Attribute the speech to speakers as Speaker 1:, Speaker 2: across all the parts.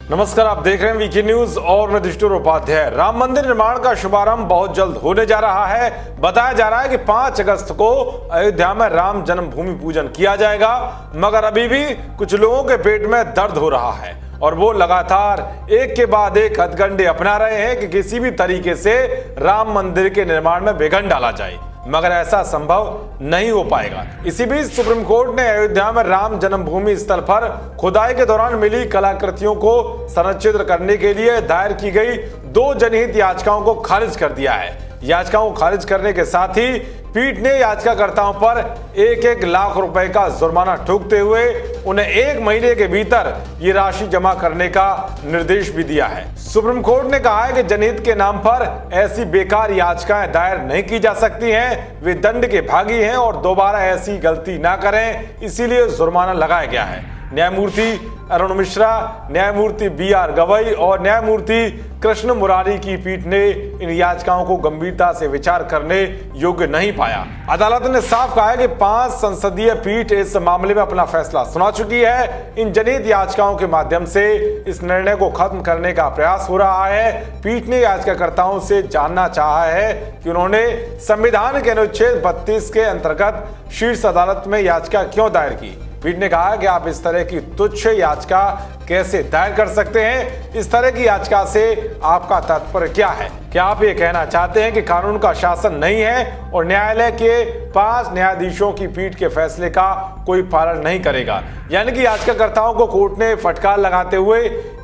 Speaker 1: नमस्कार, आप देख रहे हैं वीके न्यूज और मैं दृष्टि उपाध्याय। राम मंदिर निर्माण का शुभारंभ बहुत जल्द होने जा रहा है। बताया जा रहा है कि 5 अगस्त को अयोध्या में राम जन्मभूमि पूजन किया जाएगा, मगर अभी भी कुछ लोगों के पेट में दर्द हो रहा है और वो लगातार एक के बाद एक हथकंडे अपना रहे हैं कि किसी भी तरीके से राम मंदिर के निर्माण में विघ्न डाला जाए, मगर ऐसा संभव नहीं हो पाएगा। इसी बीच सुप्रीम कोर्ट ने अयोध्या में राम जन्मभूमि स्थल पर खुदाई के दौरान मिली कलाकृतियों को संरक्षित करने के लिए दायर की गई 2 जनहित याचिकाओं को खारिज कर दिया है। याचिकाओं को खारिज करने के साथ ही पीठ ने याचिकाकर्ताओं पर 1-1 लाख रुपए का जुर्माना ठोकते हुए उन्हें 1 महीने के भीतर ये राशि जमा करने का निर्देश भी दिया है। सुप्रीम कोर्ट ने कहा है कि जनहित के नाम पर ऐसी बेकार याचिकाएं दायर नहीं की जा सकती हैं, वे दंड के भागी हैं और दोबारा ऐसी गलती ना करें, इसीलिए जुर्माना लगाया गया है। न्यायमूर्ति अरुण मिश्रा, न्यायमूर्ति BR गवई और न्यायमूर्ति कृष्ण मुरारी की पीठ ने इन याचिकाओं को गंभीरता से विचार करने योग्य नहीं पाया। अदालत ने साफ कहा है कि 5 संसदीय पीठ इस मामले में अपना फैसला सुना चुकी है। इन जनहित याचिकाओं के माध्यम से इस निर्णय को खत्म करने का प्रयास हो रहा है। पीठ ने याचिकाकर्ताओं से जानना चाहा है कि उन्होंने संविधान के अनुच्छेद 32 के अंतर्गत शीर्ष अदालत में याचिका क्यों दायर की। पीठ ने कहा कि आप इस तरह की तुच्छ याचिका कैसे दायर कर सकते हैं। इस तरह की याचिका से आपका तात्पर्य क्या है? क्या आप ये कहना चाहते हैं कि कानून का शासन नहीं है और न्यायालय के 5 न्यायाधीशों की पीठ के फैसले का कोई पालन नहीं करेगा? यानी कि याचिकाकर्ताओं को कोर्ट ने फटकार लगाते हुए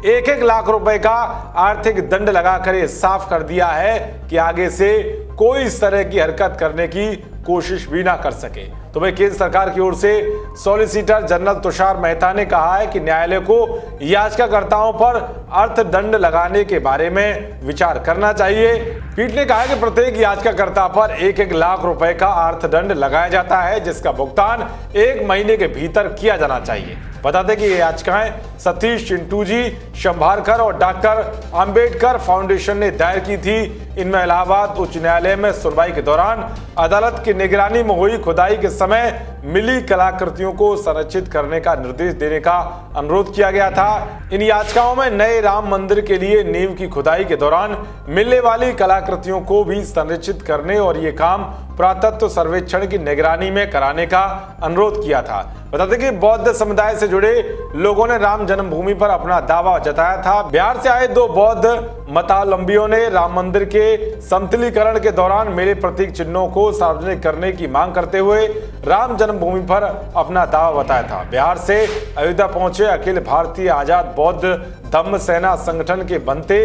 Speaker 1: 1-1 लाख रुपए का आर्थिक दंड लगाकर ये साफ कर दिया है कि आगे से कोई इस तरह की हरकत करने की कोशिश भी ना कर सके। तो भाई, केंद्र सरकार की ओर से सॉलिसिटर जनरल तुषार मेहता ने कहा है कि न्यायालय को याचिकाकर्ताओं पर अर्थदंड लगाने के बारे में विचार करना चाहिए। पीठ ने कहा कि प्रत्येक याचिकाकर्ता पर 1-1 लाख रुपए का अर्थदंड लगाया जाता है, जिसका भुगतान 1 महीने के भीतर किया जाना चाहिए। बता दें कि ये याचिकाएं सतीश चिंटू जी, शंभारकर और डॉक्टर अंबेडकर फाउंडेशन ने दायर की थी। इनमें इलाहाबाद उच्च न्यायालय में सुनवाई के दौरान अदालत की निगरानी में हुई खुदाई के समय मिली कलाकृतियों को संरक्षित करने का निर्देश देने का अनुरोध किया गया था। इन याचिकाओं में नए राम मंदिर के लिए नींव की खुदाई के दौरान मिलने वाली कलाकृतियों को भी संरक्षित करने और ये काम पुरातत्व सर्वेक्षण की निगरानी में कराने का अनुरोध किया था। बता दें कि बौद्ध समुदाय से जुड़े लोगों ने राम जन्मभूमि पर अपना दावा जताया था। बिहार से आए 2 बौद्ध मतावलंबियों ने राम मंदिर के समतलीकरण के दौरान मिले प्रतीक चिन्हों को सार्वजनिक करने की मांग करते हुए राम जन्मभूमि पर अपना दावा बताया था। बिहार से अयोध्या पहुंचे अखिल भारतीय आजाद बौद्ध धम्म सेना संगठन के बनते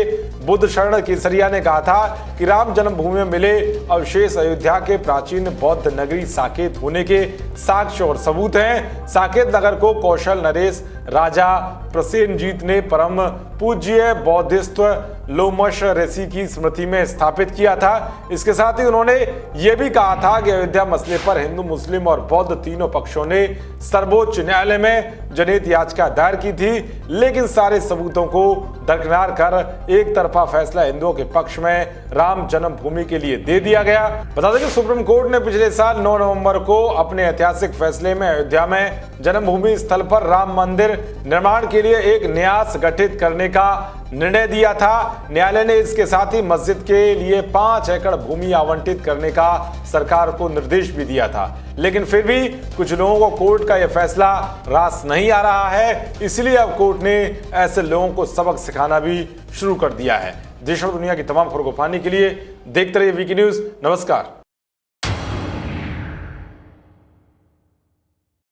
Speaker 1: बुद्ध शरण केसरिया ने कहा था कि राम जन्मभूमि में मिले अवशेष अयोध्या के प्राचीन बौद्ध नगरी साकेत होने के साक्ष्य और सबूत हैं। साकेत नगर को कौशल नरेश राजा प्रसेनजीत ने परम पूज्य बौद्धिस्त लोमश ऋषि की स्मृति में स्थापित किया था। इसके साथ ही उन्होंने ये भी कहा था कि अयोध्या मसले पर हिंदू, मुस्लिम और बौद्ध तीनों पक्षों ने सर्वोच्च न्यायालय में जनहित याचिका दायर की थी, लेकिन सारे सबूतों को दरकिनार कर एक तरफा फैसला हिंदुओं के पक्ष में राम जन्मभूमि के लिए दे दिया गया। बता दें कि सुप्रीम कोर्ट ने पिछले साल 9 नवंबर को अपने ऐतिहासिक फैसले में अयोध्या में जन्मभूमि स्थल पर राम मंदिर निर्माण के लिए एक न्यास गठित करने का निर्णय दिया था। न्यायालय ने इसके साथ ही मस्जिद के लिए 5 एकड़ भूमि आवंटित करने का सरकार को निर्देश भी दिया था, लेकिन फिर भी कुछ लोगों को कोर्ट का यह फैसला रास नहीं आ रहा है। इसलिए अब कोर्ट ने ऐसे लोगों को सबक सिखाना भी शुरू कर दिया है। देश और दुनिया की तमाम खबरों को पाने के लिए देखते रहिए वीके न्यूज। नमस्कार।